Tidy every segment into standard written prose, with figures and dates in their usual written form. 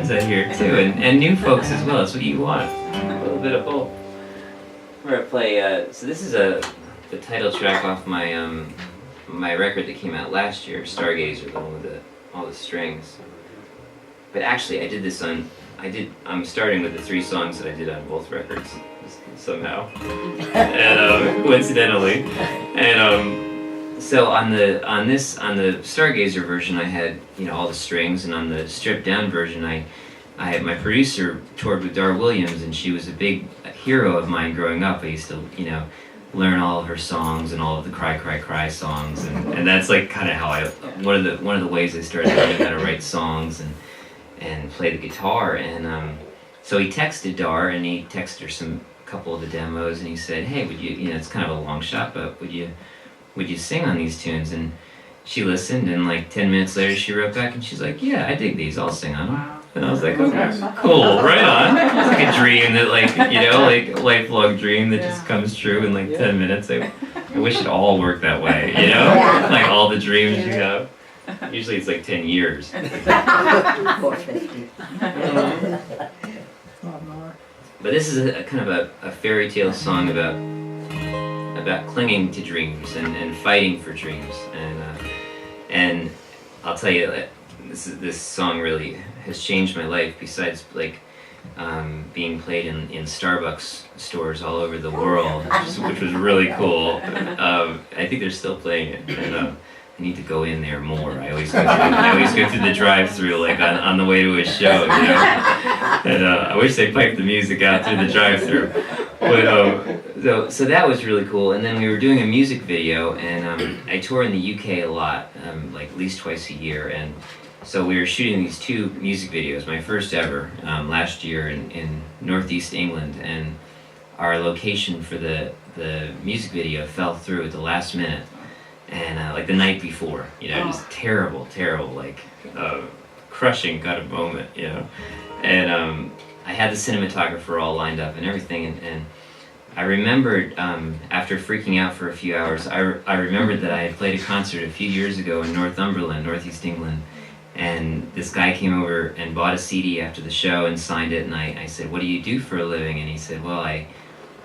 friends out here too, and new folks as well. That's what you want. A little bit of both. We're gonna play. So this is the title track off my my record that came out last year, Stargazer, the one with all the strings. But actually, I did this on. I'm starting with the 3 songs that I did on both records somehow, and coincidentally, and so on the Stargazer version, I had all the strings, and on the stripped down version, I had my producer toured with Dar Williams, and she was a big hero of mine growing up. I used to learn all of her songs and all of the Cry Cry Cry songs, and that's like kind of how one of the ways I started learning how to write songs and play the guitar. And so he texted Dar, and he texted her a couple of the demos, and he said, hey, would you, it's kind of a long shot, but would you sing on these tunes? And she listened, and like 10 minutes later she wrote back, and she's like, yeah, I dig these, I'll sing on them. And I was like, okay, cool, right on. It's like a dream that like lifelong dream that just comes true in like 10 minutes. I wish it all worked that way, like all the dreams you have. Usually it's like 10 years. But this is a kind of a fairy tale song about clinging to dreams and fighting for dreams. And I'll tell you that this song really has changed my life, besides like being played in Starbucks stores all over the world, which was really cool. I think they're still playing it, and I need to go in there more. I always go through the drive-through, like on the way to a show, And I wish they piped the music out through the drive-through. But so that was really cool. And then we were doing a music video, and I tour in the UK a lot, like at least twice a year. And so we were shooting these 2 music videos, my first ever, last year in Northeast England. And our location for the music video fell through at the last minute. And like the night before, just terrible, like crushing kind of moment, And I had the cinematographer all lined up and everything, and I remembered after freaking out for a few hours, I remembered that I had played a concert a few years ago in Northumberland, Northeast England, and this guy came over and bought a CD after the show and signed it, and I said, what do you do for a living? And he said, well,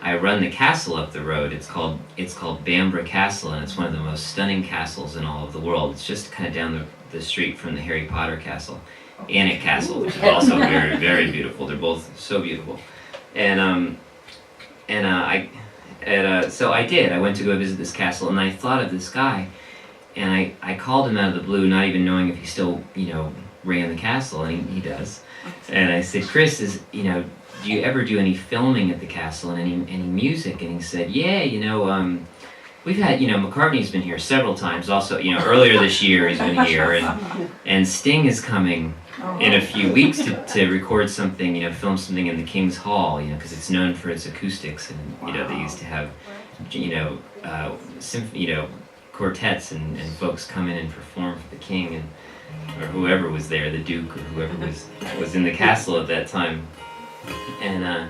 I run the castle up the road. It's called Bamborough Castle, and it's one of the most stunning castles in all of the world. It's just kind of down the street from the Harry Potter castle, Annick Castle, which is also very, very beautiful. They're both so beautiful. So I did. I went to go visit this castle, and I thought of this guy, and I called him out of the blue, not even knowing if he still, ran the castle, and he does. And I said, Chris, do you ever do any filming at the castle and any music? And he said, yeah, we've had, McCartney's been here several times. Also, earlier this year he's been here, and Sting is coming in a few weeks to record something, film something in the King's Hall, because it's known for its acoustics, and they used to have, quartets and folks come in and perform for the king or whoever was there, the Duke or whoever was in the castle at that time. And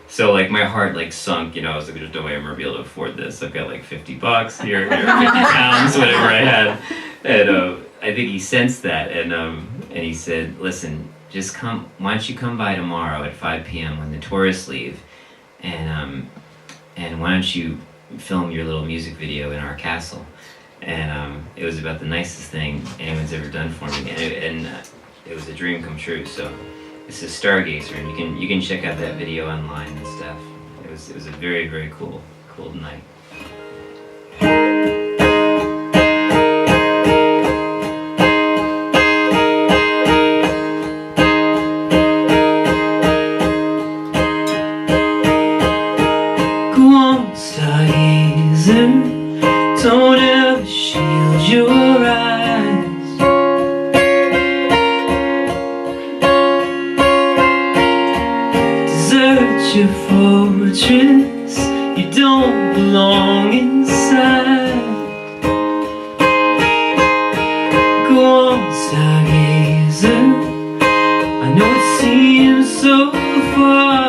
so like my heart like sunk, I was like, there's no way I'm gonna be able to afford this. I've got like $50 here, 50 pounds, whatever I had. And I think he sensed that, and he said, listen, just come, why don't you come by tomorrow at 5 p.m. when the tourists leave, and why don't you film your little music video in our castle? And it was about the nicest thing anyone's ever done for me, and it was a dream come true. So this is Stargazer, and you can check out that video online and stuff. It was a very, very cool night. Go on, Stargazer, don't ever shield your eyes. Desert your fortress, you don't belong inside. Go on, Stargazer, I know it seems so far.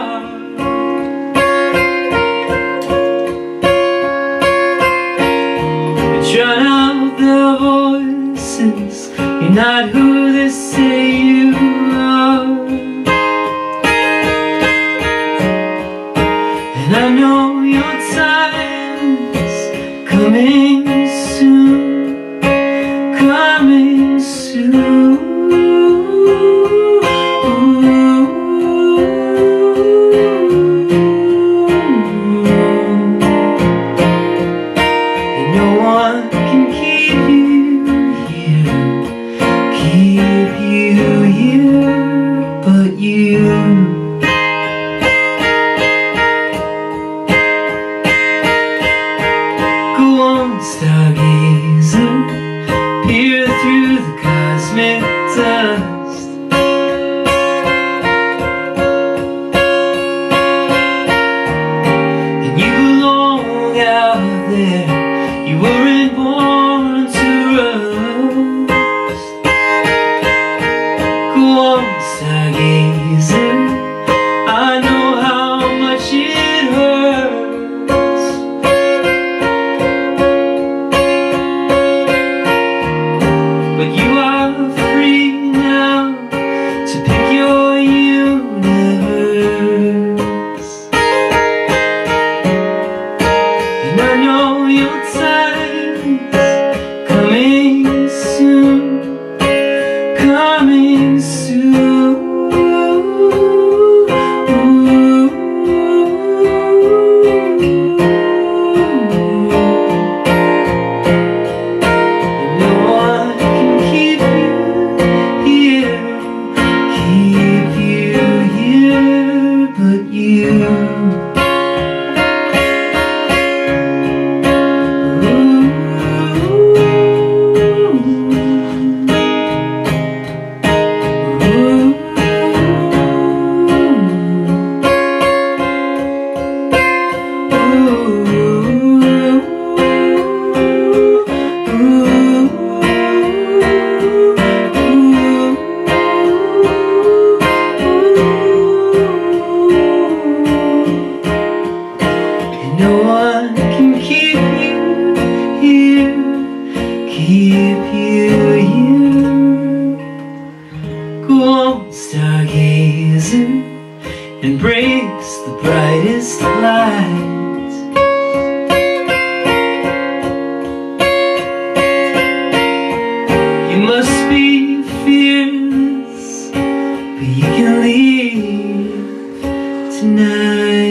Drown out their voices, you're not who they say you are. stargazer, embrace the brightest light. You must be fearless, but you can leave tonight.